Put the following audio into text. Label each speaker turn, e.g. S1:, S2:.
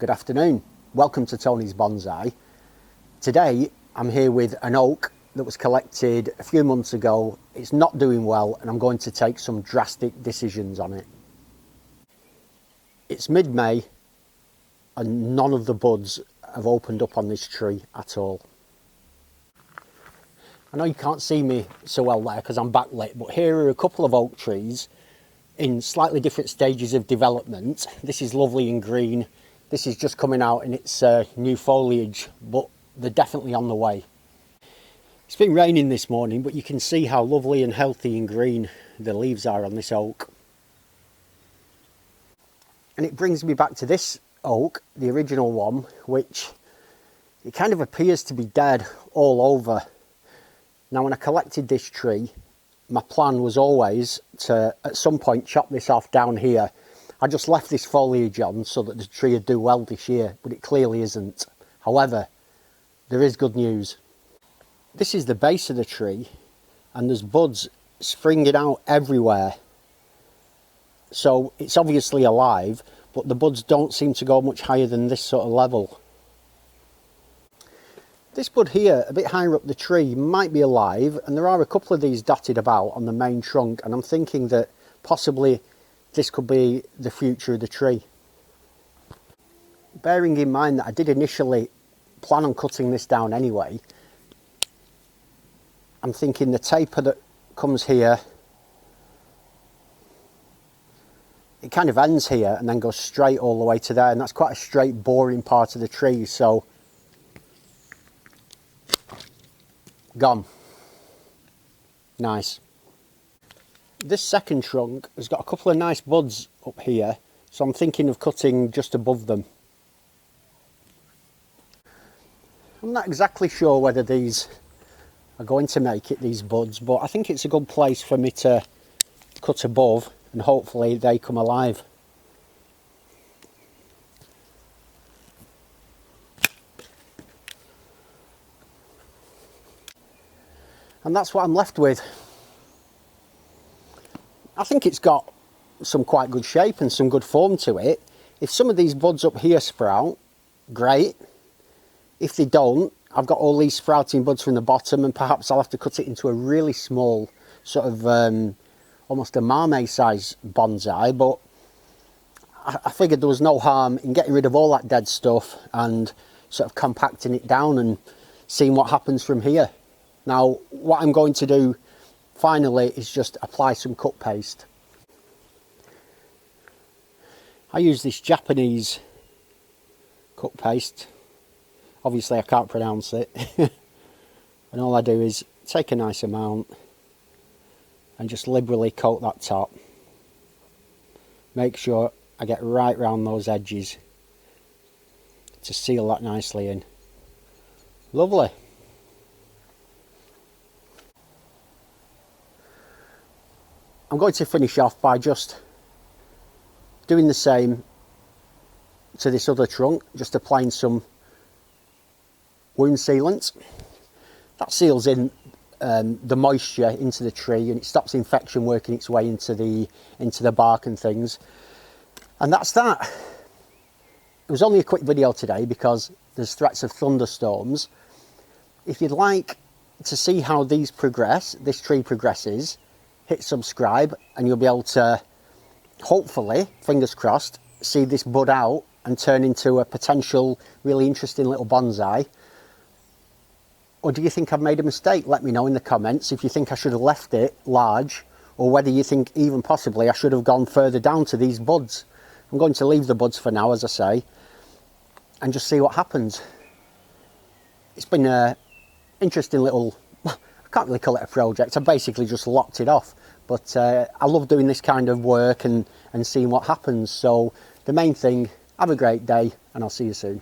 S1: Good afternoon. Welcome to Tony's Bonsai. Today I'm here with an oak that was collected a few months ago. It's not doing well and I'm going to take some drastic decisions on it. It's mid-May and none of the buds have opened up on this tree at all. I know you can't see me so well there because I'm backlit, but here are a couple of oak trees in slightly different stages of development. This is lovely and green. This is just coming out in its new foliage, but they're definitely on the way. It's been raining this morning, but you can see how lovely and healthy and green the leaves are on this oak. And it brings me back to this oak, the original one, which it kind of appears to be dead all over. Now, when I collected this tree, my plan was always to, at some point, chop this off down here. I just left this foliage on so that the tree would do well this year, but it clearly isn't. However, there is good news. This is the base of the tree, and there's buds springing out everywhere. So it's obviously alive, but the buds don't seem to go much higher than this sort of level. This bud here, a bit higher up the tree, might be alive, and there are a couple of these dotted about on the main trunk, and I'm thinking that possibly this could be the future of the tree. Bearing in mind that I did initially plan on cutting this down anyway, I'm thinking the taper that comes here, it kind of ends here and then goes straight all the way to there, and that's quite a straight, boring part of the tree, so gone. Nice. This second trunk has got a couple of nice buds up here, so I'm thinking of cutting just above them. I'm not exactly sure whether these are going to make it, these buds, but I think it's a good place for me to cut above and hopefully they come alive. And that's what I'm left with. I think it's got some quite good shape and some good form to it. If some of these buds up here sprout, great. If they don't, I've got all these sprouting buds from the bottom, and perhaps I'll have to cut it into a really small, sort of almost a marmee size bonsai, but I figured there was no harm in getting rid of all that dead stuff and sort of compacting it down and seeing what happens from here. Now, what I'm going to do finally is just apply some cut paste. I use this Japanese cut paste. Obviously I can't pronounce it. And all I do is take a nice amount and just liberally coat that top. Make sure I get right round those edges to seal that nicely in. Lovely. I'm going to finish off by just doing the same to this other trunk, just applying some wound sealant. That seals in the moisture into the tree and it stops infection working its way into the bark and things. And that's that. It was only a quick video today because there's threats of thunderstorms. If you'd like to see how these progress, this tree progresses, hit subscribe and you'll be able to, hopefully, fingers crossed, see this bud out and turn into a potential really interesting little bonsai. Or do you think I've made a mistake? Let me know in the comments if you think I should have left it large, or whether you think even possibly I should have gone further down to these buds. I'm going to leave the buds for now, as I say, and just see what happens. It's been an interesting little, I can't really call it a project, I basically just locked it off. But I love doing this kind of work and seeing what happens. So the main thing, have a great day and I'll see you soon.